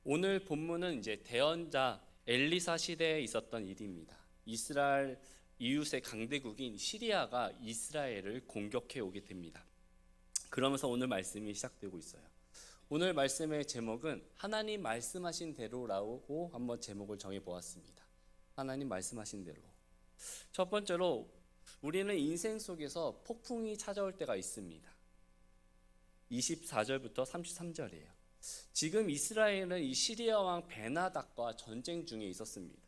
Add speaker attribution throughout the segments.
Speaker 1: 오늘 본문은 이제 대언자 엘리사 시대에 있었던 일입니다. 이스라엘 이웃의 강대국인 시리아가 이스라엘을 공격해 오게 됩니다. 그러면서 오늘 말씀이 시작되고 있어요. 오늘 말씀의 제목은 하나님 말씀하신 대로라고 한번 제목을 정해 보았습니다. 하나님 말씀하신 대로. 첫 번째로 우리는 인생 속에서 폭풍이 찾아올 때가 있습니다. 24절부터 33절이에요. 지금 이스라엘은 이 시리아 왕 베나닥과 전쟁 중에 있었습니다.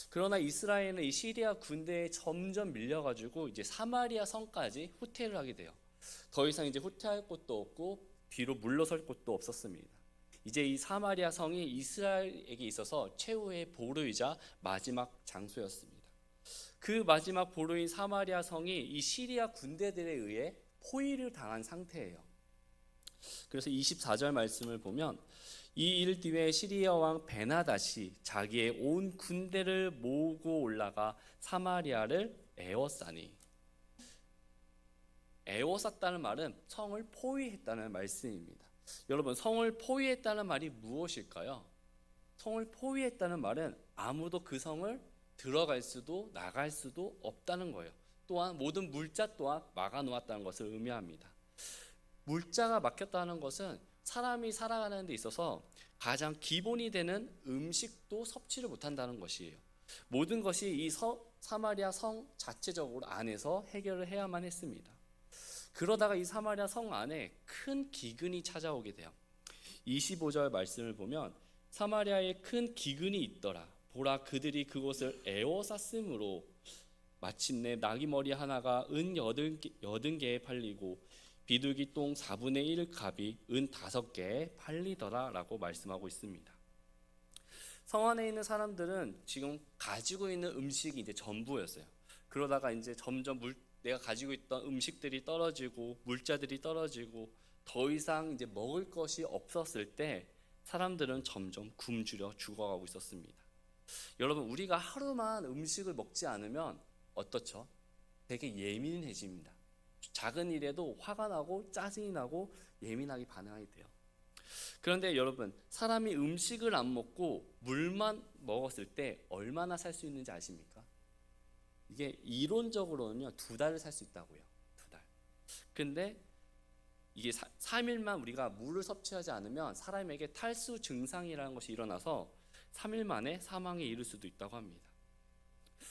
Speaker 1: 그러나 이스라엘은 이 시리아 군대에 점점 밀려가지고 이제 사마리아 성까지 후퇴를 하게 돼요. 더 이상 이제 후퇴할 곳도 없고 뒤로 물러설 곳도 없었습니다. 이제 이 사마리아 성이 이스라엘에게 있어서 최후의 보루이자 마지막 장소였습니다. 그 마지막 보루인 사마리아 성이 이 시리아 군대들에 의해 포위를 당한 상태예요. 그래서 24절 말씀을 보면 이 일 뒤에 시리아 왕 베나닷이 자기의 온 군대를 모으고 올라가 사마리아를 에워싸니, 에워쌌다는 말은 성을 포위했다는 말씀입니다. 여러분, 성을 포위했다는 말이 무엇일까요? 성을 포위했다는 말은 아무도 그 성을 들어갈 수도 나갈 수도 없다는 거예요. 또한 모든 물자 또한 막아놓았다는 것을 의미합니다. 물자가 막혔다는 것은 사람이 살아가는 데 있어서 가장 기본이 되는 음식도 섭취를 못한다는 것이에요. 모든 것이 이 사마리아 성 자체적으로 안에서 해결을 해야만 했습니다. 그러다가 이 사마리아 성 안에 큰 기근이 찾아오게 돼요. 25절 말씀을 보면 사마리아에 큰 기근이 있더라. 보라, 그들이 그곳을 에워쌌으므로 마침내 나귀 머리 하나가 은 80개에 팔리고 비둘기 똥 4분의 1 갑이 은 5개에 팔리더라 라고 말씀하고 있습니다. 성 안에 있는 사람들은 지금 가지고 있는 음식이 이제 전부였어요. 그러다가 이제 점점 내가 가지고 있던 음식들이 떨어지고 물자들이 떨어지고 더 이상 이제 먹을 것이 없었을 때 사람들은 점점 굶주려 죽어가고 있었습니다. 여러분, 우리가 하루만 음식을 먹지 않으면 어떻죠? 되게 예민해집니다. 작은 일에도 화가 나고 짜증이 나고 예민하게 반응하게 돼요. 그런데 여러분, 사람이 음식을 안 먹고 물만 먹었을 때 얼마나 살 수 있는지 아십니까? 이게 이론적으로는요 2달을 살 수 있다고요. 2달. 근데 이게 3일만 우리가 물을 섭취하지 않으면 사람에게 탈수 증상이라는 것이 일어나서 3일 만에 사망에 이를 수도 있다고 합니다.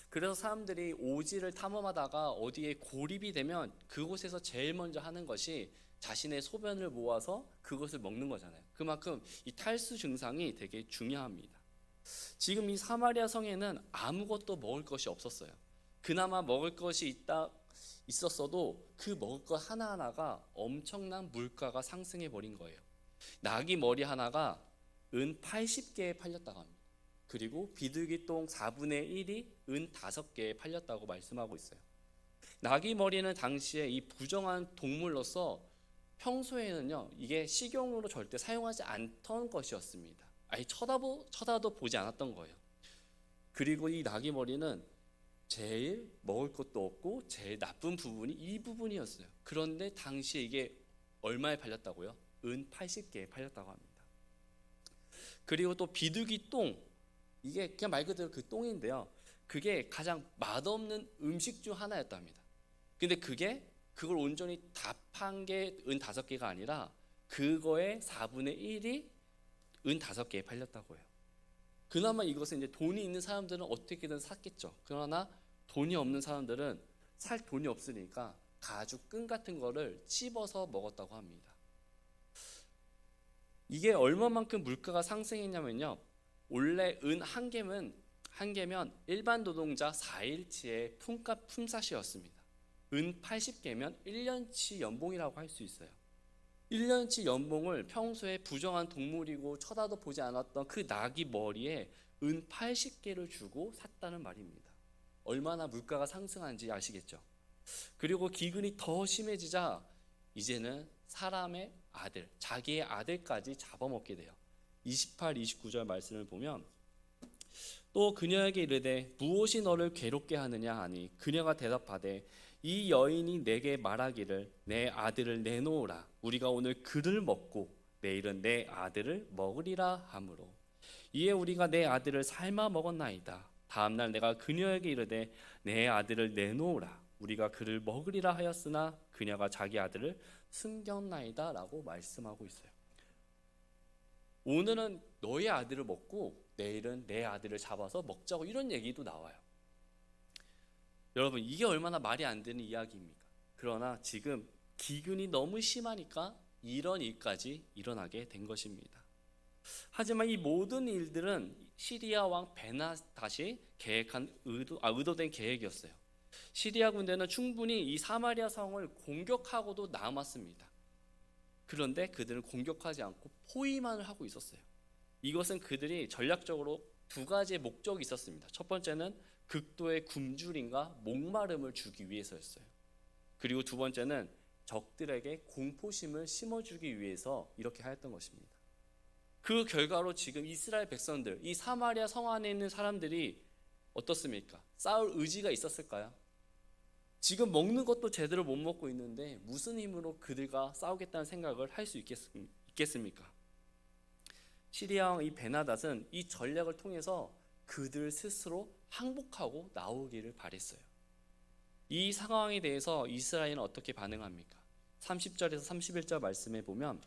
Speaker 1: 그래서 사람들이 오지를 탐험하다가 어디에 고립이 되면 그곳에서 제일 먼저 하는 것이 자신의 소변을 모아서 그것을 먹는 거잖아요. 그만큼 이 탈수 증상이 되게 중요합니다. 지금 이 사마리아 성에는 아무것도 먹을 것이 없었어요. 그나마 먹을 것이 있었어도 그 먹을 것 하나하나가 엄청난 물가가 상승해 버린 거예요. 나귀 머리 하나가 은 80개에 팔렸다고 합니다. 그리고 비둘기 똥 4분의 1이 은 5개에 팔렸다고 말씀하고 있어요. 나귀 머리는 당시에 이 부정한 동물로서 평소에는요 이게 식용으로 절대 사용하지 않던 것이었습니다. 아예 쳐다도 보지 않았던 거예요. 그리고 이 나귀 머리는 제일 먹을 것도 없고 제일 나쁜 부분이 이 부분이었어요. 그런데 당시에 이게 얼마에 팔렸다고요? 은 80개에 팔렸다고 합니다. 그리고 또 비둘기 똥, 이게 그냥 말 그대로 그 똥인데요. 그게 가장 맛없는 음식 중 하나였답니다. 근데 그걸 온전히 다 판 게 은 5개가 아니라 그거의 4분의 1이 은 5개에 팔렸다고 해요. 그나마 이것은 이제 돈이 있는 사람들은 어떻게든 샀겠죠. 그러나 돈이 없는 사람들은 살 돈이 없으니까 가죽 끈 같은 거를 씹어서 먹었다고 합니다. 이게 얼마만큼 물가가 상승했냐면요. 원래 은 한 개면 일반 노동자 4일치의 품삯이었습니다. 은 80개면 1년치 연봉이라고 할 수 있어요. 1년치 연봉을 평소에 부정한 동물이고 쳐다도 보지 않았던 그 나귀 머리에 은 80개를 주고 샀다는 말입니다. 얼마나 물가가 상승한지 아시겠죠? 그리고 기근이 더 심해지자 이제는 사람의 아들, 자기의 아들까지 잡아먹게 돼요. 28, 29절 말씀을 보면 또 그녀에게 이르되 무엇이 너를 괴롭게 하느냐 하니 그녀가 대답하되 이 여인이 내게 말하기를 내 아들을 내놓으라. 우리가 오늘 그를 먹고 내일은 내 아들을 먹으리라 하므로 이에 우리가 내 아들을 삶아 먹었나이다. 다음 날 내가 그녀에게 이르되 내 아들을 내놓으라. 우리가 그를 먹으리라 하였으나 그녀가 자기 아들을 숨겼나이다라고 말씀하고 있어요. 오늘은 너의 아들을 먹고 내일은 내 아들을 잡아서 먹자고, 이런 얘기도 나와요. 여러분, 이게 얼마나 말이 안 되는 이야기입니까? 그러나 지금 기근이 너무 심하니까 이런 일까지 일어나게 된 것입니다. 하지만 이 모든 일들은 시리아 왕 베나다시 계획한 의도된 계획이었어요. 시리아 군대는 충분히 이 사마리아 성을 공격하고도 남았습니다. 그런데 그들은 공격하지 않고 포위만을 하고 있었어요. 이것은 그들이 전략적으로 두 가지의 목적이 있었습니다. 첫 번째는 극도의 굶주림과 목마름을 주기 위해서였어요. 그리고 두 번째는 적들에게 공포심을 심어주기 위해서 이렇게 하였던 것입니다. 그 결과로 지금 이스라엘 백성들, 이 사마리아 성 안에 있는 사람들이 어떻습니까? 싸울 의지가 있었을까요? 지금 먹는 것도 제대로 못 먹고 있는데 무슨 힘으로 그들과 싸우겠다는 생각을 할 수 있겠습니까? 시리아 왕 이 베나닷은 이 전략을 통해서 그들 스스로 항복하고 나오기를 바랬어요. 이 상황에 대해서 이스라엘은 어떻게 반응합니까? 30절에서 31절 말씀에 보면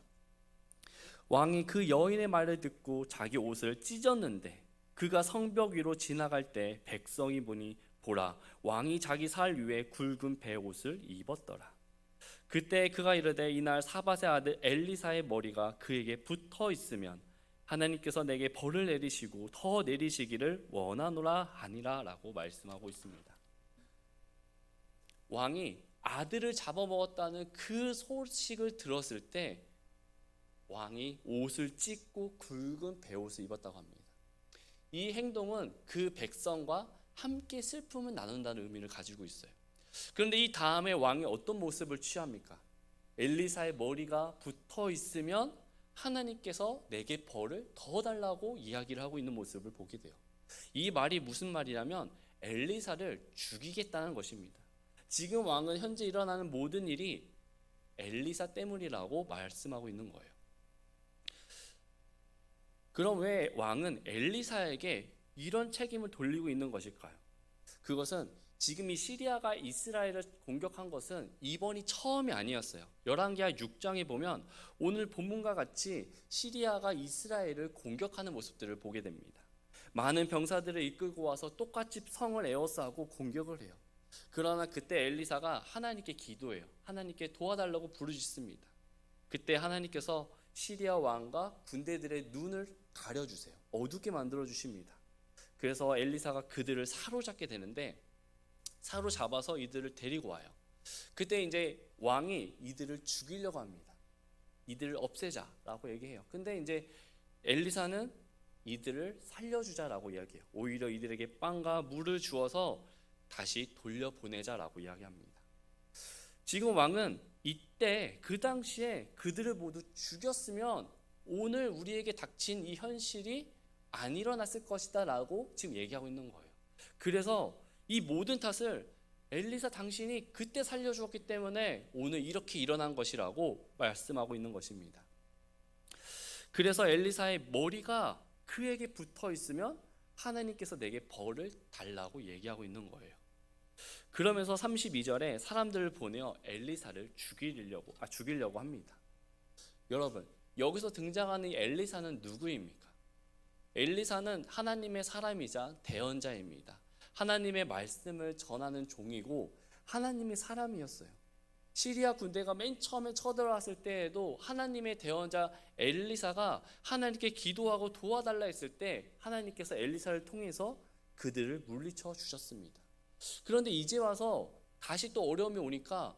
Speaker 1: 왕이 그 여인의 말을 듣고 자기 옷을 찢었는데 그가 성벽 위로 지나갈 때 백성이 보니 보라, 왕이 자기 살 위에 굵은 베옷을 입었더라. 그때 그가 이르되 이날 사밧의 아들 엘리사의 머리가 그에게 붙어 있으면 하나님께서 내게 벌을 내리시고 더 내리시기를 원하노라 하니라 라고 말씀하고 있습니다. 왕이 아들을 잡아먹었다는 그 소식을 들었을 때 왕이 옷을 찢고 굵은 베옷을 입었다고 합니다. 이 행동은 그 백성과 함께 슬픔을 나눈다는 의미를 가지고 있어요. 그런데 이 다음에 왕이 어떤 모습을 취합니까? 엘리사의 머리가 붙어 있으면 하나님께서 내게 벌을 더 달라고 이야기를 하고 있는 모습을 보게 돼요. 이 말이 무슨 말이냐면 엘리사를 죽이겠다는 것입니다. 지금 왕은 현재 일어나는 모든 일이 엘리사 때문이라고 말씀하고 있는 거예요. 그럼 왜 왕은 엘리사에게 이런 책임을 돌리고 있는 것일까요? 그것은 지금 이 시리아가 이스라엘을 공격한 것은 이번이 처음이 아니었어요. 열왕기하 6장에 보면 오늘 본문과 같이 시리아가 이스라엘을 공격하는 모습들을 보게 됩니다. 많은 병사들을 이끌고 와서 똑같이 성을 에워싸고 공격을 해요. 그러나 그때 엘리사가 하나님께 기도해요. 하나님께 도와달라고 부르짖습니다. 그때 하나님께서 시리아 왕과 군대들의 눈을 가려주세요. 어둡게 만들어 주십니다. 그래서 엘리사가 그들을 사로잡게 되는데 사로잡아서 이들을 데리고 와요. 그때 이제 왕이 이들을 죽이려고 합니다. 이들을 없애자라고 얘기해요. 근데 이제 엘리사는 이들을 살려주자라고 이야기해요. 오히려 이들에게 빵과 물을 주어서 다시 돌려보내자라고 이야기합니다. 지금 왕은 이때 그 당시에 그들을 모두 죽였으면 오늘 우리에게 닥친 이 현실이 안 일어났을 것이다 라고 지금 얘기하고 있는 거예요. 그래서 이 모든 탓을 엘리사 당신이 그때 살려주었기 때문에 오늘 이렇게 일어난 것이라고 말씀하고 있는 것입니다. 그래서 엘리사의 머리가 그에게 붙어 있으면 하나님께서 내게 벌을 달라고 얘기하고 있는 거예요. 그러면서 32절에 사람들을 보내어 엘리사를 죽이려고 합니다. 여러분, 여기서 등장하는 이 엘리사는 누구입니까? 엘리사는 하나님의 사람이자 대언자입니다. 하나님의 말씀을 전하는 종이고 하나님의 사람이었어요. 시리아 군대가 맨 처음에 쳐들어왔을 때에도 하나님의 대언자 엘리사가 하나님께 기도하고 도와달라 했을 때 하나님께서 엘리사를 통해서 그들을 물리쳐 주셨습니다. 그런데 이제 와서 다시 또 어려움이 오니까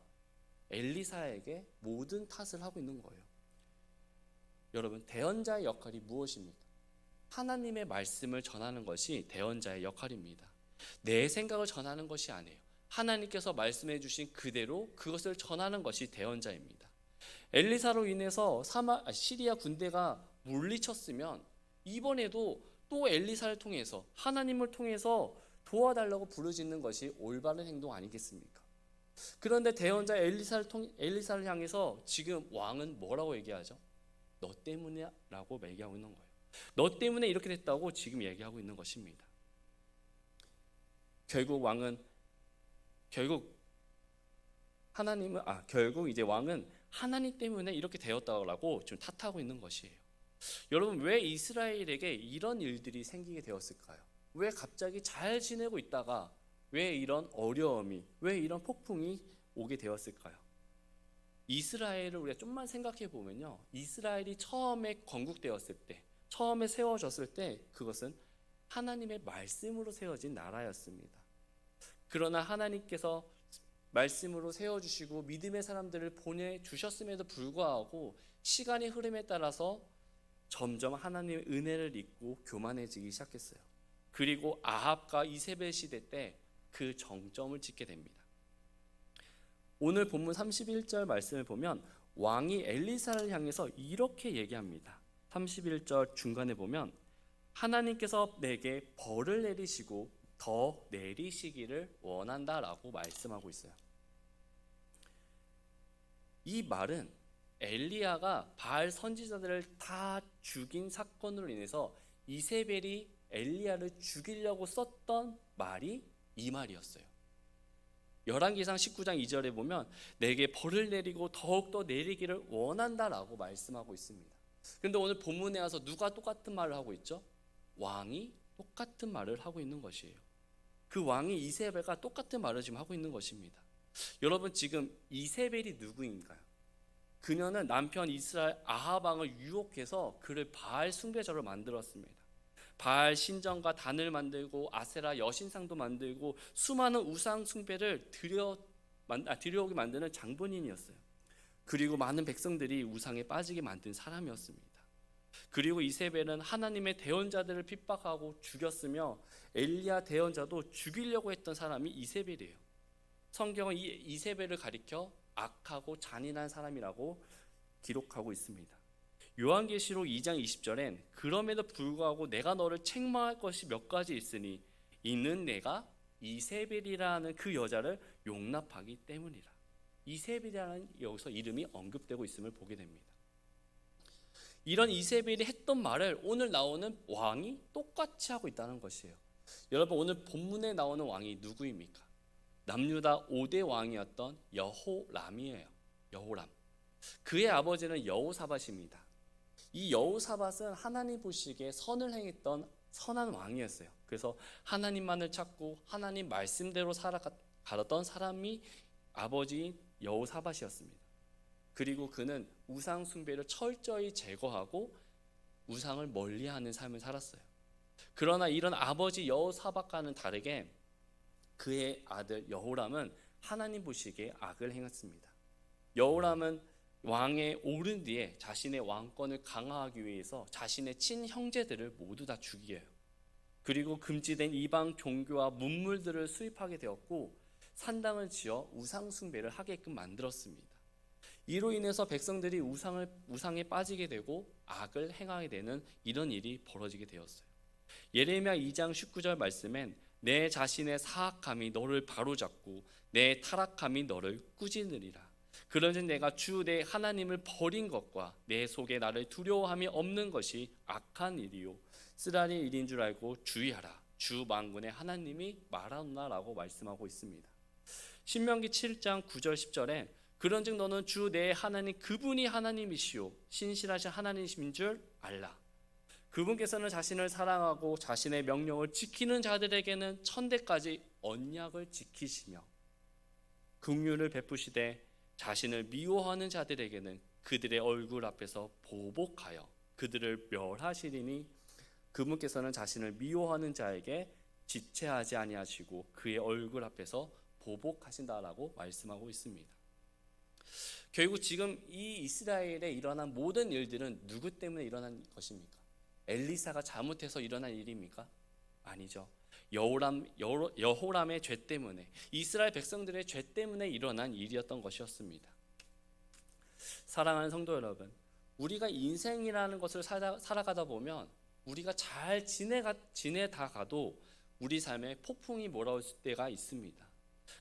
Speaker 1: 엘리사에게 모든 탓을 하고 있는 거예요. 여러분, 대언자의 역할이 무엇입니까? 하나님의 말씀을 전하는 것이 대언자의 역할입니다. 내 생각을 전하는 것이 아니에요. 하나님께서 말씀해 주신 그대로 그것을 전하는 것이 대언자입니다. 엘리사로 인해서 시리아 군대가 물리쳤으면 이번에도 또 엘리사를 통해서 하나님을 통해서 도와달라고 부르짖는 것이 올바른 행동 아니겠습니까? 그런데 대언자 엘리사를 향해서 지금 왕은 뭐라고 얘기하죠? 너 때문이야 라고 얘기하고 있는 거예요. 너 때문에 이렇게 됐다고 지금 얘기하고 있는 것입니다. 결국 이제 왕은 하나님 때문에 이렇게 되었다고 좀 탓하고 있는 것이에요. 여러분, 왜 이스라엘에게 이런 일들이 생기게 되었을까요? 왜 갑자기 잘 지내고 있다가 왜 이런 어려움이, 왜 이런 폭풍이 오게 되었을까요? 이스라엘을 우리가 좀만 생각해 보면요, 이스라엘이 처음에 건국되었을 때, 처음에 세워졌을 때 그것은 하나님의 말씀으로 세워진 나라였습니다. 그러나 하나님께서 말씀으로 세워주시고 믿음의 사람들을 보내주셨음에도 불구하고 시간의 흐름에 따라서 점점 하나님의 은혜를 잊고 교만해지기 시작했어요. 그리고 아합과 이세벨 시대 때 그 정점을 찍게 됩니다. 오늘 본문 31절 말씀을 보면 왕이 엘리사를 향해서 이렇게 얘기합니다. 31절 중간에 보면 하나님께서 내게 벌을 내리시고 더 내리시기를 원한다라고 말씀하고 있어요. 이 말은 엘리야가 바알 선지자들을 다 죽인 사건으로 인해서 이세벨이 엘리야를 죽이려고 썼던 말이 이 말이었어요. 열왕기상 19장 2절에 보면 내게 벌을 내리고 더욱더 내리기를 원한다라고 말씀하고 있습니다. 그런데 오늘 본문에 와서 누가 똑같은 말을 하고 있죠? 왕이 똑같은 말을 하고 있는 것이에요. 그 왕이 이세벨과 똑같은 말을 지금 하고 있는 것입니다. 여러분, 지금 이세벨이 누구인가요? 그녀는 남편 이스라엘 아합 왕을 유혹해서 그를 바알 숭배자로 만들었습니다. 바알 신전과 단을 만들고 아세라 여신상도 만들고 수많은 우상 숭배를 들여오게 만드는 장본인이었어요. 그리고 많은 백성들이 우상에 빠지게 만든 사람이었습니다. 그리고 이세벨은 하나님의 대언자들을 핍박하고 죽였으며 엘리야 대언자도 죽이려고 했던 사람이 이세벨이에요. 성경은 이 이세벨을 가리켜 악하고 잔인한 사람이라고 기록하고 있습니다. 요한계시록 2장 20절엔 그럼에도 불구하고 내가 너를 책망할 것이 몇 가지 있으니 이는 내가 이세벨이라는 그 여자를 용납하기 때문이라. 이세벨이라는 여기서 이름이 언급되고 있음을 보게 됩니다. 이런 이세벨이 했던 말을 오늘 나오는 왕이 똑같이 하고 있다는 것이에요. 여러분, 오늘 본문에 나오는 왕이 누구입니까? 남유다 5대 왕이었던 여호람이에요. 여호람. 그의 아버지는 여호사밧입니다. 이 여호사밧은 하나님 보시기에 선을 행했던 선한 왕이었어요. 그래서 하나님만을 찾고 하나님 말씀대로 살아갔던 사람이 아버지인 여호사밧이었습니다. 그리고 그는 우상 숭배를 철저히 제거하고 우상을 멀리하는 삶을 살았어요. 그러나 이런 아버지 여호사밧과는 다르게 그의 아들 여호람은 하나님 보시기에 악을 행했습니다. 여호람은 왕에 오른 뒤에 자신의 왕권을 강화하기 위해서 자신의 친형제들을 모두 다 죽이게요. 그리고 금지된 이방 종교와 문물들을 수입하게 되었고 산당을 지어 우상 숭배를 하게끔 만들었습니다. 이로 인해서 백성들이 우상에 빠지게 되고 악을 행하게 되는 이런 일이 벌어지게 되었어요. 예레미야 2장 19절 말씀엔 내 자신의 사악함이 너를 바로잡고 내 타락함이 너를 꾸짖으리라. 그러니 내가 주 내 하나님을 버린 것과 내 속에 나를 두려워함이 없는 것이 악한 일이요 쓰라린 일인 줄 알고 주의하라. 주 만군의 하나님이 말하노라라고 말씀하고 있습니다. 신명기 7장 9절 10절에 그런즉 너는 주 내 하나님 그분이 하나님이시오 신실하신 하나님이신 줄 알라. 그분께서는 자신을 사랑하고 자신의 명령을 지키는 자들에게는 천대까지 언약을 지키시며 긍휼을 베푸시되 자신을 미워하는 자들에게는 그들의 얼굴 앞에서 보복하여 그들을 멸하시리니 그분께서는 자신을 미워하는 자에게 지체하지 아니하시고 그의 얼굴 앞에서 보복하신다라고 말씀하고 있습니다. 결국 지금 이 이스라엘에 일어난 모든 일들은 누구 때문에 일어난 것입니까? 엘리사가 잘못해서 일어난 일입니까? 아니죠. 여호람의 죄 때문에, 이스라엘 백성들의 죄 때문에 일어난 일이었던 것이었습니다. 사랑하는 성도 여러분, 우리가 인생이라는 것을 살아가다 보면 우리가 잘 지내다가도 우리 삶에 폭풍이 몰아올 때가 있습니다.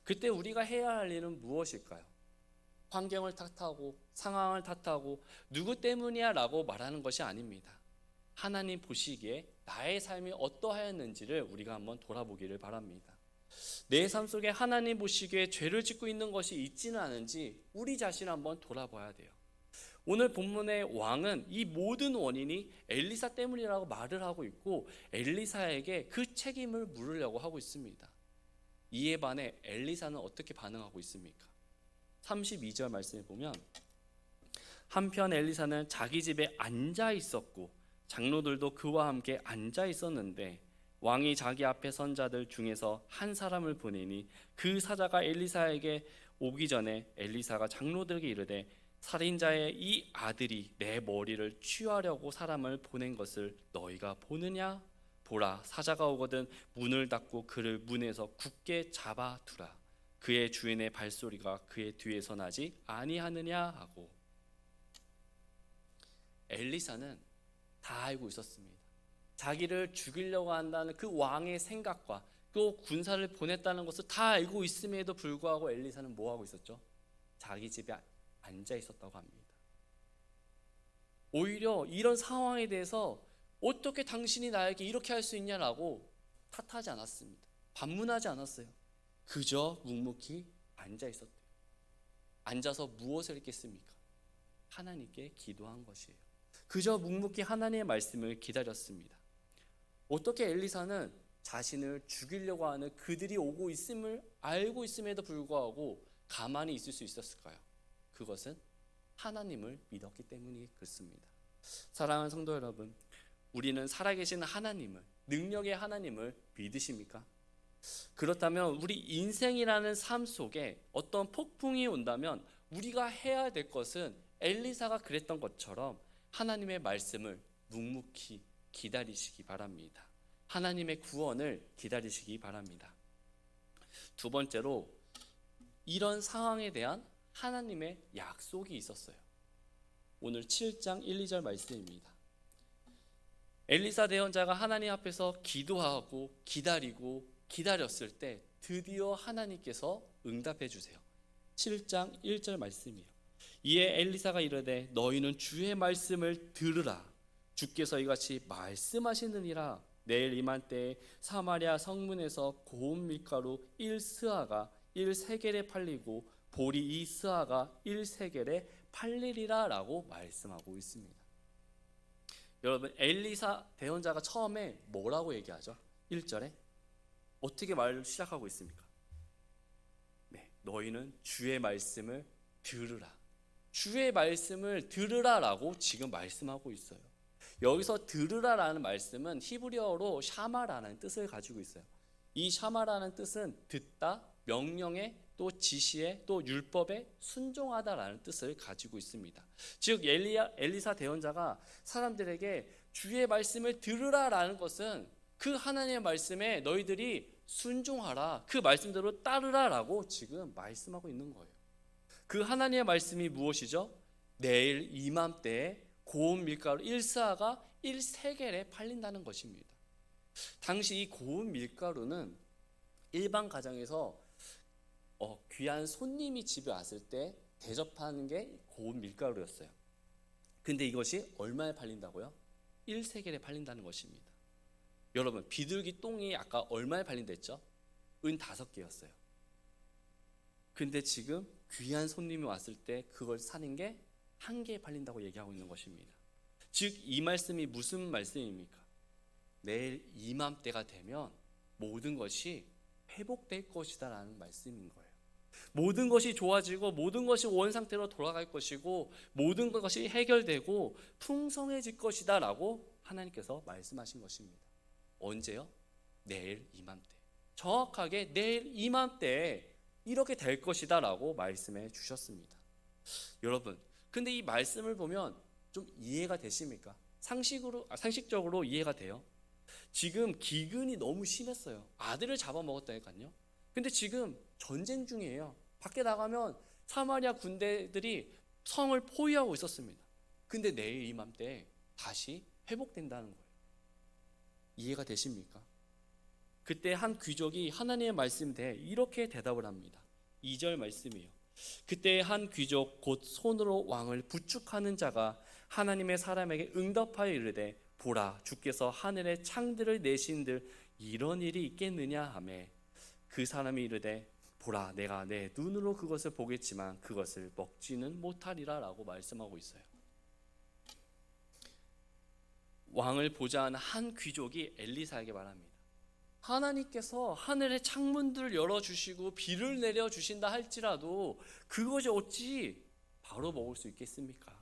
Speaker 1: 그때 우리가 해야 할 일은 무엇일까요? 환경을 탓하고 상황을 탓하고 누구 때문이야 라고 말하는 것이 아닙니다. 하나님 보시기에 나의 삶이 어떠하였는지를 우리가 한번 돌아보기를 바랍니다. 내 삶 속에 하나님 보시기에 죄를 짓고 있는 것이 있지는 않은지 우리 자신을 한번 돌아봐야 돼요. 오늘 본문의 왕은 이 모든 원인이 엘리사 때문이라고 말을 하고 있고 엘리사에게 그 책임을 물으려고 하고 있습니다. 이에 반해 엘리사는 어떻게 반응하고 있습니까? 32절 말씀에 보면 한편 엘리사는 자기 집에 앉아 있었고 장로들도 그와 함께 앉아 있었는데 왕이 자기 앞에 선 자들 중에서 한 사람을 보내니 그 사자가 엘리사에게 오기 전에 엘리사가 장로들에게 이르되 살인자의 이 아들이 내 머리를 취하려고 사람을 보낸 것을 너희가 보느냐? 보라, 사자가 오거든 문을 닫고 그를 문에서 굳게 잡아두라. 그의 주인의 발소리가 그의 뒤에서 나지 아니하느냐 하고. 엘리사는 다 알고 있었습니다. 자기를 죽이려고 한다는 그 왕의 생각과 또 군사를 보냈다는 것을 다 알고 있음에도 불구하고 엘리사는 뭐 하고 있었죠? 자기 집에 앉아 있었다고 합니다. 오히려 이런 상황에 대해서 어떻게 당신이 나에게 이렇게 할 수 있냐라고 탓하지 않았습니다. 반문하지 않았어요. 그저 묵묵히 앉아 있었대요. 앉아서 무엇을 했겠습니까? 하나님께 기도한 것이에요. 그저 묵묵히 하나님의 말씀을 기다렸습니다. 어떻게 엘리사는 자신을 죽이려고 하는 그들이 오고 있음을 알고 있음에도 불구하고 가만히 있을 수 있었을까요? 그것은 하나님을 믿었기 때문이 그렇습니다. 사랑하는 성도 여러분, 우리는 살아계신 하나님을, 능력의 하나님을 믿으십니까? 그렇다면 우리 인생이라는 삶 속에 어떤 폭풍이 온다면 우리가 해야 될 것은 엘리사가 그랬던 것처럼 하나님의 말씀을 묵묵히 기다리시기 바랍니다. 하나님의 구원을 기다리시기 바랍니다. 두 번째로 이런 상황에 대한 하나님의 약속이 있었어요. 오늘 7장 1, 2절 말씀입니다. 엘리사 대언자가 하나님 앞에서 기도하고 기다리고 기다렸을 때 드디어 하나님께서 응답해 주세요. 7장 1절 말씀이에요. 이에 엘리사가 이르되 너희는 주의 말씀을 들으라. 주께서 이같이 말씀하시느니라. 내일 이맘때에 사마리아 성문에서 고운 밀가루 1스아가 1세겔에 팔리고 보리 2스아가 1세겔에 팔리리라 라고 말씀하고 있습니다. 여러분, 엘리사 대언자가 처음에 뭐라고 얘기하죠? 1절에 어떻게 말을 시작하고 있습니까? 네, 너희는 주의 말씀을 들으라. 주의 말씀을 들으라라고 지금 말씀하고 있어요. 여기서 들으라라는 말씀은 히브리어로 샤마라는 뜻을 가지고 있어요. 이 샤마라는 뜻은 듣다, 명령에 또 지시에 또 율법에 순종하다라는 뜻을 가지고 있습니다. 즉 엘리사 대언자가 사람들에게 주의 말씀을 들으라라는 것은 그 하나님의 말씀에 너희들이 순종하라, 그 말씀대로 따르라라고 지금 말씀하고 있는 거예요. 그 하나님의 말씀이 무엇이죠? 내일 이맘때에 고운 밀가루 1스아가 1세겔에 팔린다는 것입니다. 당시 이 고운 밀가루는 일반 가정에서 귀한 손님이 집에 왔을 때 대접하는 게 고운 밀가루였어요. 근데 이것이 얼마에 팔린다고요? 1세겔에 팔린다는 것입니다. 여러분, 비둘기 똥이 아까 얼마에 팔린댔죠? 은 5개였어요. 근데 지금 귀한 손님이 왔을 때 그걸 사는 게 1개에 팔린다고 얘기하고 있는 것입니다. 즉 이 말씀이 무슨 말씀입니까? 내일 이맘때가 되면 모든 것이 회복될 것이다 라는 말씀인 거예요. 모든 것이 좋아지고 모든 것이 원상태로 돌아갈 것이고 모든 것이 해결되고 풍성해질 것이다 라고 하나님께서 말씀하신 것입니다. 언제요? 내일 이맘때. 정확하게 내일 이맘때에 이렇게 될 것이다 라고 말씀해 주셨습니다. 여러분, 근데 이 말씀을 보면 좀 이해가 되십니까? 상식적으로 이해가 돼요. 지금 기근이 너무 심했어요. 아들을 잡아먹었다니까요. 근데 지금 전쟁 중이에요. 밖에 나가면 사마리아 군대들이 성을 포위하고 있었습니다. 근데 내일 이맘때 다시 회복된다는 거예요. 이해가 되십니까? 그때 한 귀족이 하나님의 말씀에 대해 이렇게 대답을 합니다. 2절 말씀이에요. 그때 한 귀족 곧 손으로 왕을 부축하는 자가 하나님의 사람에게 응답하여 이르되 보라 주께서 하늘의 창들을 내신들 이런 일이 있겠느냐 하매 그 사람이 이르되 보라 내가 내 눈으로 그것을 보겠지만 그것을 먹지는 못하리라 라고 말씀하고 있어요. 왕을 보자 하는 한 귀족이 엘리사에게 말합니다. 하나님께서 하늘의 창문들을 열어주시고 비를 내려주신다 할지라도 그것이 어찌 바로 먹을 수 있겠습니까?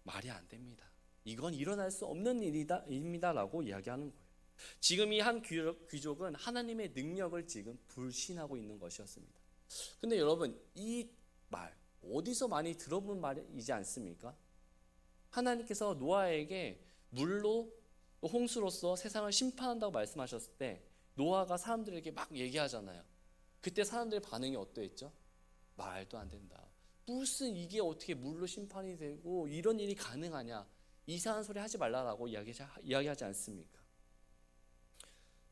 Speaker 1: 말이 안 됩니다. 이건 일어날 수 없는 일입니다라고 이야기하는 거예요. 지금 이 한 귀족은 하나님의 능력을 지금 불신하고 있는 것이었습니다. 근데 여러분 이 말 어디서 많이 들어본 말이지 않습니까? 하나님께서 노아에게 물로 홍수로서 세상을 심판한다고 말씀하셨을 때 노아가 사람들에게 막 얘기하잖아요. 그때 사람들의 반응이 어떠했죠? 말도 안 된다. 무슨 이게 어떻게 물로 심판이 되고 이런 일이 가능하냐? 이상한 소리 하지 말라라고 이야기하지 않습니까?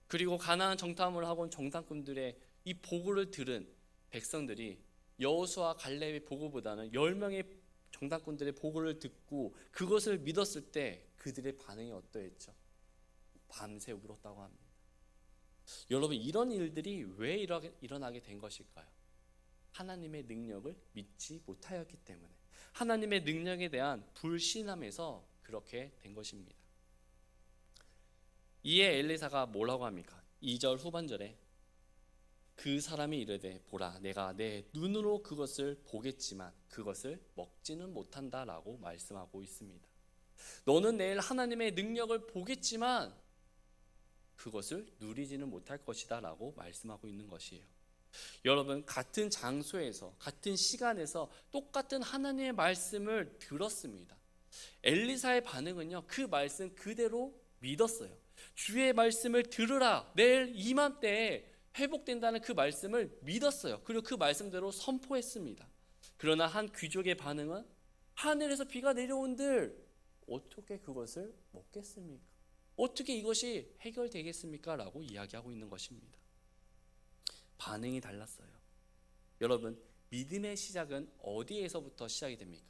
Speaker 1: 그리고 가나안 정탐을 하고 온 정탐꾼들의 이 보고를 들은 백성들이 여호수아 갈렙의 보고보다는 10명의 정탐꾼들의 보고를 듣고 그것을 믿었을 때 그들의 반응이 어떠했죠? 밤새 울었다고 합니다. 여러분 이런 일들이 왜 일어나게 된 것일까요? 하나님의 능력을 믿지 못하였기 때문에 하나님의 능력에 대한 불신함에서 그렇게 된 것입니다. 이에 엘리사가 뭐라고 합니까? 2절 후반절에 그 사람이 이르되 보라 내가 내 눈으로 그것을 보겠지만 그것을 먹지는 못한다라고 말씀하고 있습니다. 너는 내일 하나님의 능력을 보겠지만 그것을 누리지는 못할 것이다 라고 말씀하고 있는 것이에요. 여러분 같은 장소에서 같은 시간에서 똑같은 하나님의 말씀을 들었습니다. 엘리사의 반응은요 그 말씀 그대로 믿었어요. 주의 말씀을 들으라 내일 이맘때에 회복된다는 그 말씀을 믿었어요. 그리고 그 말씀대로 선포했습니다. 그러나 한 귀족의 반응은 하늘에서 비가 내려온들 어떻게 그것을 먹겠습니까? 어떻게 이것이 해결되겠습니까? 라고 이야기하고 있는 것입니다. 반응이 달랐어요. 여러분 믿음의 시작은 어디에서부터 시작이 됩니까?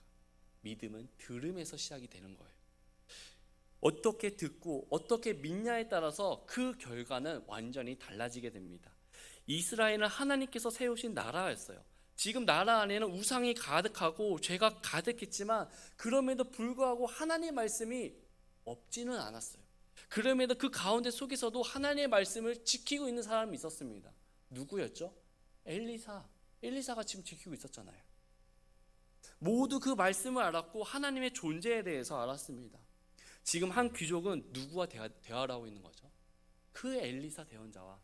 Speaker 1: 믿음은 들음에서 시작이 되는 거예요. 어떻게 듣고 어떻게 믿냐에 따라서 그 결과는 완전히 달라지게 됩니다. 이스라엘은 하나님께서 세우신 나라였어요. 지금 나라 안에는 우상이 가득하고 죄가 가득했지만 그럼에도 불구하고 하나님의 말씀이 없지는 않았어요. 그럼에도 그 가운데 속에서도 하나님의 말씀을 지키고 있는 사람이 있었습니다. 누구였죠? 엘리사가 지금 지키고 있었잖아요. 모두 그 말씀을 알았고 하나님의 존재에 대해서 알았습니다. 지금 한 귀족은 누구와 대화를 하고 있는 거죠? 그 엘리사 대언자와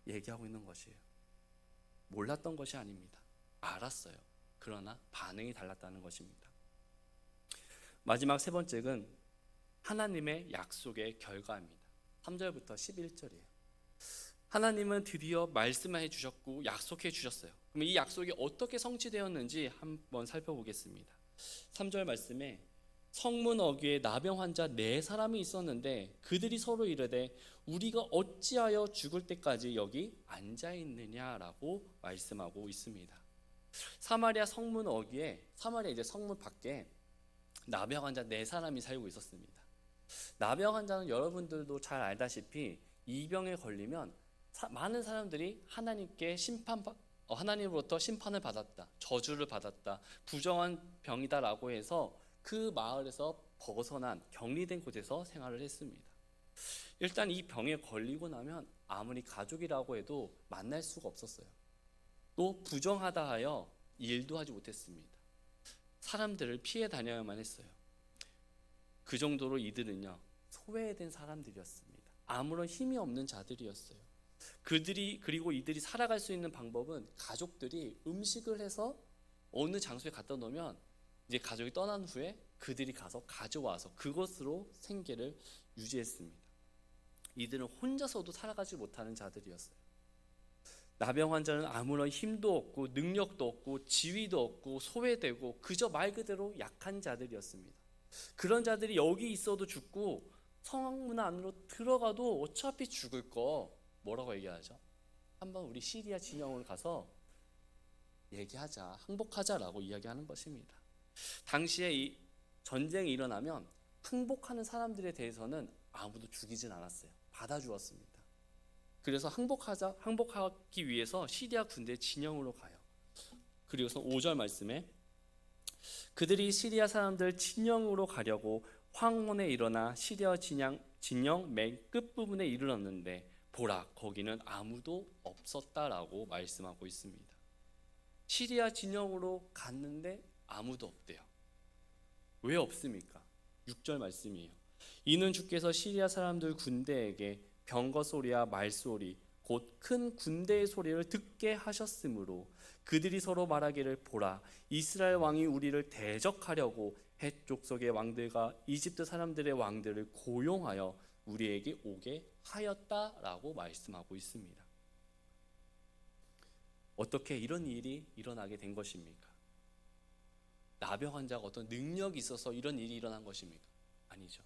Speaker 1: 얘기하고 있는 것이에요. 몰랐던 것이 아닙니다. 알았어요. 그러나 반응이 달랐다는 것입니다. 마지막 세 번째는 하나님의 약속의 결과입니다. 3절부터 11절이에요. 하나님은 드디어 말씀해 주셨고 약속해 주셨어요. 그럼 이 약속이 어떻게 성취되었는지 한번 살펴보겠습니다. 3절 말씀에 성문 어귀에 나병 환자 4사람이 있었는데 그들이 서로 이르되 우리가 어찌하여 죽을 때까지 여기 앉아 있느냐라고 말씀하고 있습니다. 사마리아 성문 어귀에 사마리아 이제 성문 밖에 나병 환자 4사람이 살고 있었습니다. 나병 환자는 여러분들도 잘 알다시피 이 병에 걸리면 많은 사람들이 하나님으로부터 심판을 받았다, 저주를 받았다, 부정한 병이다라고 해서 그 마을에서 벗어난 격리된 곳에서 생활을 했습니다. 일단 이 병에 걸리고 나면 아무리 가족이라고 해도 만날 수가 없었어요. 또 부정하다 하여 일도 하지 못했습니다. 사람들을 피해 다녀야만 했어요. 그 정도로 이들은요 소외된 사람들이었습니다. 아무런 힘이 없는 자들이었어요. 그리고 이들이 살아갈 수 있는 방법은 가족들이 음식을 해서 어느 장소에 갖다 놓으면 이제 가족이 떠난 후에 그들이 가서 가져와서 그것으로 생계를 유지했습니다. 이들은 혼자서도 살아가지 못하는 자들이었어요. 나병 환자는 아무런 힘도 없고 능력도 없고 지위도 없고 소외되고 그저 말 그대로 약한 자들이었습니다. 그런 자들이 여기 있어도 죽고 성문 안으로 들어가도 어차피 죽을 거 뭐라고 얘기하죠? 한번 우리 시리아 진영을 가서 얘기하자, 항복하자라고 이야기하는 것입니다. 당시에 이 전쟁이 일어나면 항복하는 사람들에 대해서는 아무도 죽이진 않았어요. 받아주었습니다. 그래서 항복하기 위해서 시리아 군대 진영으로 가요. 그리고서 5절 말씀에 그들이 시리아 사람들 진영으로 가려고 황혼에 일어나 시리아 진영 맨 끝부분에 이르렀는데 보라 거기는 아무도 없었다라고 말씀하고 있습니다. 시리아 진영으로 갔는데 아무도 없대요. 왜 없습니까? 6절 말씀이에요. 이는 주께서 시리아 사람들 군대에게 병거 소리와 말소리 곧 큰 군대의 소리를 듣게 하셨으므로 그들이 서로 말하기를 보라 이스라엘 왕이 우리를 대적하려고 헷 족속의 왕들과 이집트 사람들의 왕들을 고용하여 우리에게 오게 하였다라고 말씀하고 있습니다. 어떻게 이런 일이 일어나게 된 것입니까? 나병 환자가 어떤 능력이 있어서 이런 일이 일어난 것입니까? 아니죠.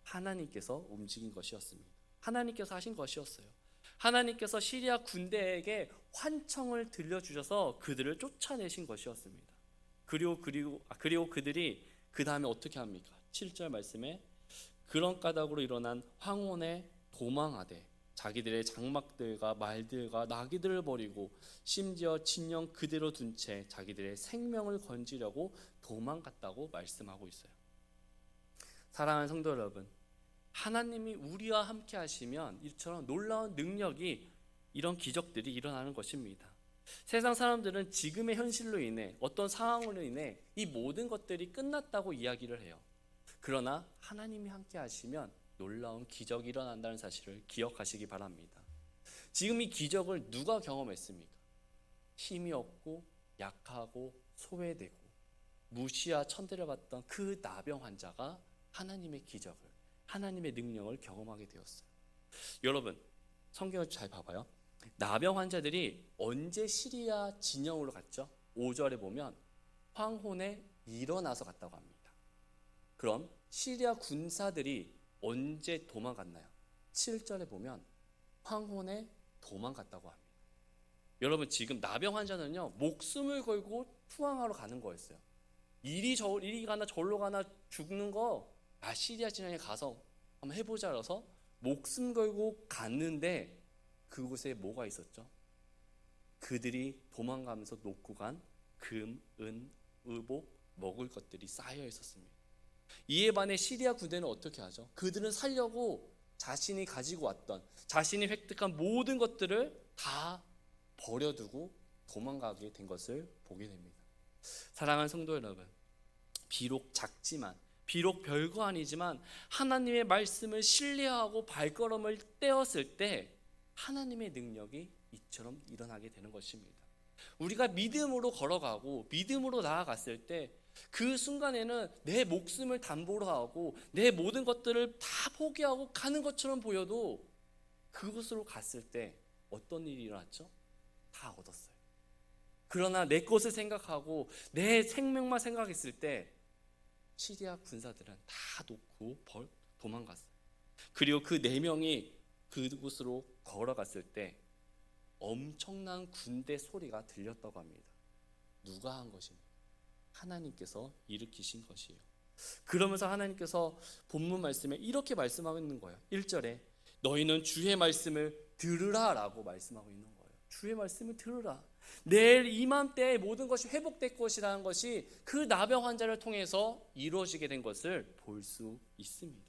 Speaker 1: 하나님께서 움직인 것이었습니다. 하나님께서 하신 것이었어요. 하나님께서 시리아 군대에게 환청을 들려주셔서 그들을 쫓아내신 것이었습니다. 그리고 그들이 그 다음에 어떻게 합니까? 7절 말씀에 그런 까닭으로 일어난 황혼에 도망하되 자기들의 장막들과 말들과 나귀들을 버리고 심지어 진영 그대로 둔 채 자기들의 생명을 건지려고 도망갔다고 말씀하고 있어요. 사랑하는 성도 여러분, 하나님이 우리와 함께 하시면 이처럼 놀라운 능력이 이런 기적들이 일어나는 것입니다. 세상 사람들은 지금의 현실로 인해 어떤 상황으로 인해 이 모든 것들이 끝났다고 이야기를 해요. 그러나 하나님이 함께 하시면 놀라운 기적이 일어난다는 사실을 기억하시기 바랍니다. 지금 이 기적을 누가 경험했습니까? 힘이 없고 약하고 소외되고 무시와 천대를 받던 그 나병 환자가 하나님의 기적을, 하나님의 능력을 경험하게 되었어요. 여러분, 성경을 잘 봐봐요. 나병 환자들이 언제 시리아 진영으로 갔죠? 5절에 보면 황혼에 일어나서 갔다고 합니다. 그럼 시리아 군사들이 언제 도망갔나요? 7절에 보면 황혼에 도망갔다고 합니다. 여러분, 지금 나병 환자는요 목숨을 걸고 투항하러 가는 거였어요. 이리 가나 저리로 가나 죽는 거 시리아 진영에 가서 한번 해보자 그래서 목숨 걸고 갔는데 그곳에 뭐가 있었죠? 그들이 도망가면서 놓고 간 금, 은, 의복, 먹을 것들이 쌓여 있었습니다. 이에 반해 시리아 군대는 어떻게 하죠? 그들은 살려고 자신이 가지고 왔던, 자신이 획득한 모든 것들을 다 버려두고 도망가게 된 것을 보게 됩니다. 사랑하는 성도 여러분, 비록 작지만, 비록 별거 아니지만 하나님의 말씀을 신뢰하고 발걸음을 떼었을 때 하나님의 능력이 이처럼 일어나게 되는 것입니다. 우리가 믿음으로 걸어가고 믿음으로 나아갔을 때 그 순간에는 내 목숨을 담보로 하고 내 모든 것들을 다 포기하고 가는 것처럼 보여도 그곳으로 갔을 때 어떤 일이 일어났죠? 다 얻었어요. 그러나 내 것을 생각하고 내 생명만 생각했을 때 시리아 군사들은 다 놓고 도망갔어요. 그리고 그 4명이 그곳으로 걸어갔을 때 엄청난 군대 소리가 들렸다고 합니다. 누가 한 것입니까? 하나님께서 일으키신 것이에요. 그러면서 하나님께서 본문 말씀에 이렇게 말씀하고 있는 거예요. 1절에 너희는 주의 말씀을 들으라 라고 말씀하고 있는 거예요. 주의 말씀을 들으라. 내일 이맘때에 모든 것이 회복될 것이라는 것이 그 나병 환자를 통해서 이루어지게 된 것을 볼 수 있습니다.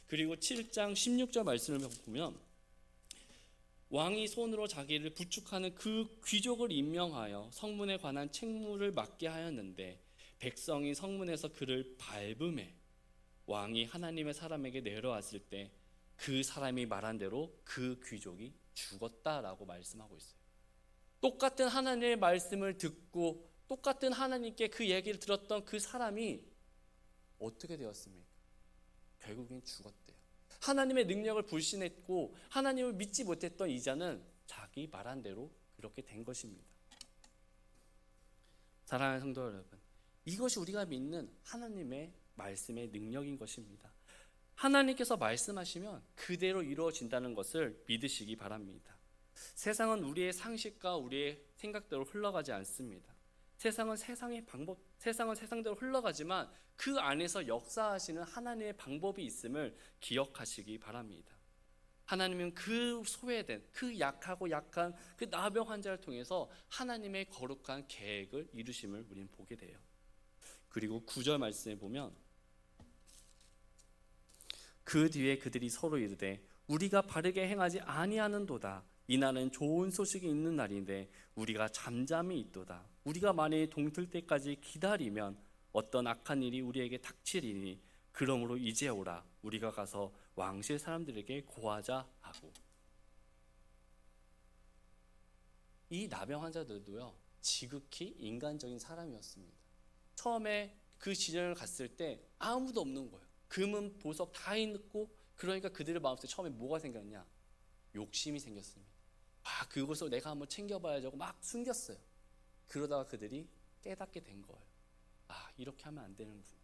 Speaker 1: 그리고 7장 16절 말씀을 보면 왕이 손으로 자기를 부축하는 그 귀족을 임명하여 성문에 관한 책무를 맡게 하였는데 백성이 성문에서 그를 밟음에 왕이 하나님의 사람에게 내려왔을 때 그 사람이 말한 대로 그 귀족이 죽었다라고 말씀하고 있어요. 똑같은 하나님의 말씀을 듣고 똑같은 하나님께 그 얘기를 들었던 그 사람이 어떻게 되었습니까? 결국엔 죽었대요. 하나님의 능력을 불신했고 하나님을 믿지 못했던 이자는 자기 말한 대로 그렇게 된 것입니다. 사랑하는 성도 여러분, 이것이 우리가 믿는 하나님의 말씀의 능력인 것입니다. 하나님께서 말씀하시면 그대로 이루어진다는 것을 믿으시기 바랍니다. 세상은 우리의 상식과 우리의 생각대로 흘러가지 않습니다. 세상은 세상의 방법, 세상은 세상대로 흘러가지만 그 안에서 역사하시는 하나님의 방법이 있음을 기억하시기 바랍니다. 하나님은 그 소외된, 그 약하고 약한 그 나병 환자를 통해서 하나님의 거룩한 계획을 이루심을 우리는 보게 돼요. 그리고 9절 말씀에 보면 그 뒤에 그들이 서로 이르되 우리가 바르게 행하지 아니하는도다. 이날은 좋은 소식이 있는 날인데 우리가 잠잠히 있도다. 우리가 만일 동틀 때까지 기다리면 어떤 악한 일이 우리에게 닥치리니 그러므로 이제 오라. 우리가 가서 왕실 사람들에게 고하자 하고. 이 나병 환자들도요, 지극히 인간적인 사람이었습니다. 처음에 그 시절을 갔을 때 아무도 없는 거예요. 금은 보석 다 있고, 그러니까 그들의 마음속에 처음에 뭐가 생겼냐? 욕심이 생겼습니다. 그것을 내가 한번 챙겨봐야지 하고 막 숨겼어요. 그러다가 그들이 깨닫게 된 거예요. 이렇게 하면 안 되는구나.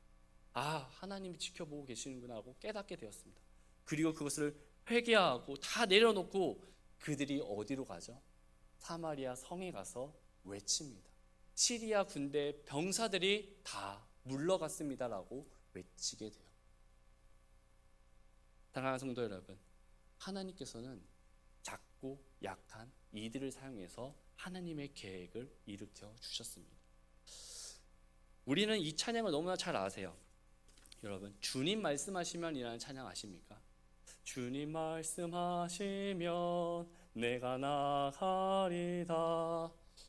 Speaker 1: 하나님이 지켜보고 계시는구나 하고 깨닫게 되었습니다. 그리고 그것을 회개하고 다 내려놓고 그들이 어디로 가죠? 사마리아 성에 가서 외칩니다. 시리아 군대 병사들이 다 물러갔습니다라고 외치게 돼요. 사랑하는 성도 여러분, 하나님께서는 작고 약한 이들을 사용해서 하나님의 계획을 일으켜 주셨습니다. 우리는 이 찬양을 너무나 잘 아세요. 여러분, 주님 말씀하시면 이라는 찬양 아십니까? 주님 말씀하시면 내가 나가리다.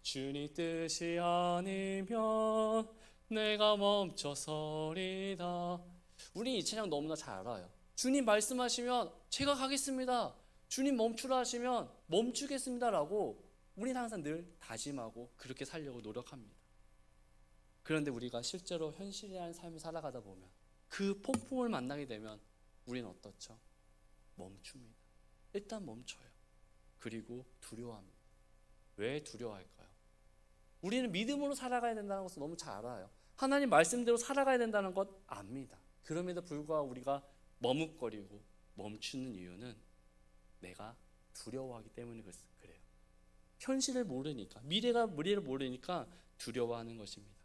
Speaker 1: 주님 뜻이 아니면 내가 멈춰서리다. 우리 이 찬양 너무나 잘 알아요. 주님 말씀하시면 제가 가겠습니다. 주님 멈추라 하시면 멈추겠습니다라고 우리는 항상 늘 다짐하고 그렇게 살려고 노력합니다. 그런데 우리가 실제로 현실이라는 삶을 살아가다 보면 그 폭풍을 만나게 되면 우리는 어떻죠? 멈춥니다. 일단 멈춰요. 그리고 두려워합니다. 왜 두려워할까요? 우리는 믿음으로 살아가야 된다는 것을 너무 잘 알아요. 하나님 말씀대로 살아가야 된다는 것 압니다. 그럼에도 불구하고 우리가 머뭇거리고 멈추는 이유는 내가 두려워하기 때문에 그래요. 현실을 모르니까, 미래를 모르니까 두려워하는 것입니다.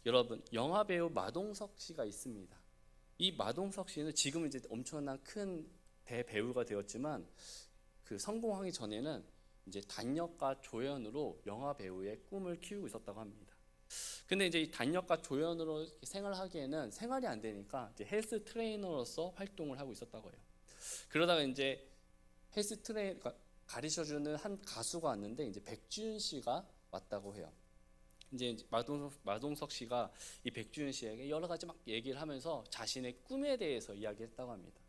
Speaker 1: 여러분, 영화 배우 마동석 씨가 있습니다. 이 마동석 씨는 지금 이제 엄청난 큰 대배우가 되었지만 그 성공하기 전에는 이제 단역과 조연으로 영화 배우의 꿈을 키우고 있었다고 합니다. 근데 이제 이 단역과 조연으로 생활하기에는 생활이 안 되니까 이제 헬스 트레이너로서 활동을 하고 있었다고 해요. 그러다가 이제 헬스 트레이너 가르쳐주는 한 가수가 왔는데 이제 백지윤 씨가 왔다고 해요. 이제 마동석 씨가 이 백지윤 씨에게 여러 가지 막 얘기를 하면서 자신의 꿈에 대해서 이야기했다고 합니다.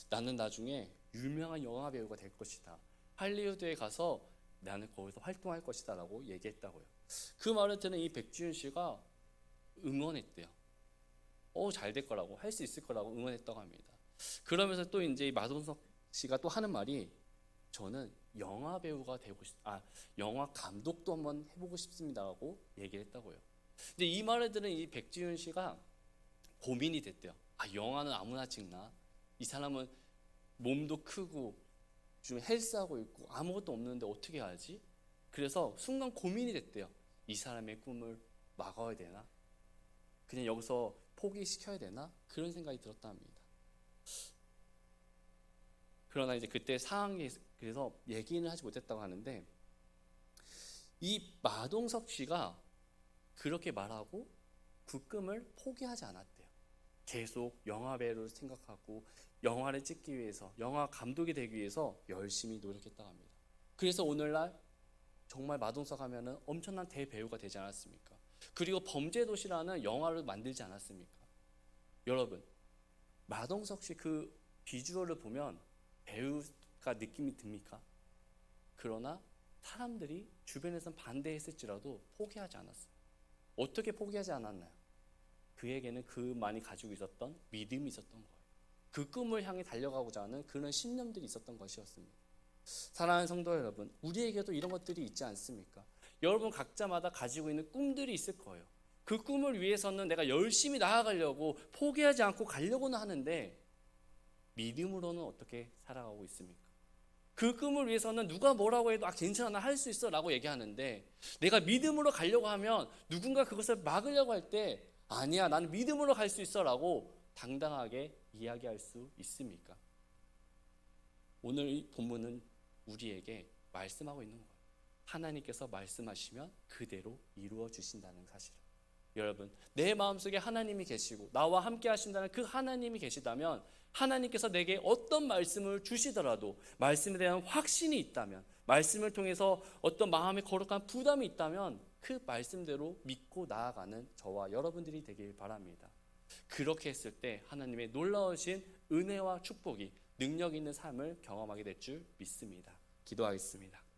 Speaker 1: 나는 나중에 유명한 영화 배우가 될 것이다. 할리우드에 가서 나는 거기서 활동할 것이다라고 얘기했다고요. 그 말을 듣는 이 백지윤 씨가 응원했대요. 잘 될 거라고, 할 수 있을 거라고 응원했다고 합니다. 그러면서 또 이제 이 마동석 씨가 또 하는 말이 저는 영화 배우가 되고 영화 감독도 한번 해보고 싶습니다라고 얘기를 했다고요. 근데 이 말을 들은 이 백지윤 씨가 고민이 됐대요. 영화는 아무나 찍나? 이 사람은 몸도 크고 좀 헬스하고 있고 아무것도 없는데 어떻게 하지? 그래서 순간 고민이 됐대요. 이 사람의 꿈을 막아야 되나? 그냥 여기서 포기시켜야 되나? 그런 생각이 들었다 합니다. 그러나 이제 그때 상황이 그래서 얘기는 하지 못했다고 하는데 이 마동석 씨가 그렇게 말하고 그 꿈을 포기하지 않았대요. 계속 영화 배우를 생각하고 영화를 찍기 위해서, 영화 감독이 되기 위해서 열심히 노력했다고 합니다. 그래서 오늘날 정말 마동석 하면은 엄청난 대배우가 되지 않았습니까? 그리고 범죄도시라는 영화를 만들지 않았습니까? 여러분, 마동석 씨 그 비주얼을 보면 배우가 느낌이 듭니까? 그러나 사람들이 주변에선 반대했을지라도 포기하지 않았어요. 어떻게 포기하지 않았나요? 그에게는 그만이 가지고 있었던 믿음이 있었던 거예요. 그 꿈을 향해 달려가고자 하는 그런 신념들이 있었던 것이었습니다. 사랑하는 성도 여러분, 우리에게도 이런 것들이 있지 않습니까? 여러분 각자마다 가지고 있는 꿈들이 있을 거예요. 그 꿈을 위해서는 내가 열심히 나아가려고 포기하지 않고 가려고는 하는데 믿음으로는 어떻게 살아가고 있습니까? 그 꿈을 위해서는 누가 뭐라고 해도 괜찮아, 나 할 수 있어 라고 얘기하는데, 내가 믿음으로 가려고 하면 누군가 그것을 막으려고 할 때 아니야, 나는 믿음으로 갈 수 있어 라고 당당하게 이야기할 수 있습니까? 오늘 이 본문은 우리에게 말씀하고 있는 거예요. 하나님께서 말씀하시면 그대로 이루어 주신다는 사실을. 여러분, 내 마음속에 하나님이 계시고 나와 함께 하신다는 그 하나님이 계시다면, 하나님께서 내게 어떤 말씀을 주시더라도 말씀에 대한 확신이 있다면, 말씀을 통해서 어떤 마음의 거룩한 부담이 있다면 그 말씀대로 믿고 나아가는 저와 여러분들이 되길 바랍니다. 그렇게 했을 때 하나님의 놀라우신 은혜와 축복이, 능력 있는 삶을 경험하게 될 줄 믿습니다. 기도하겠습니다.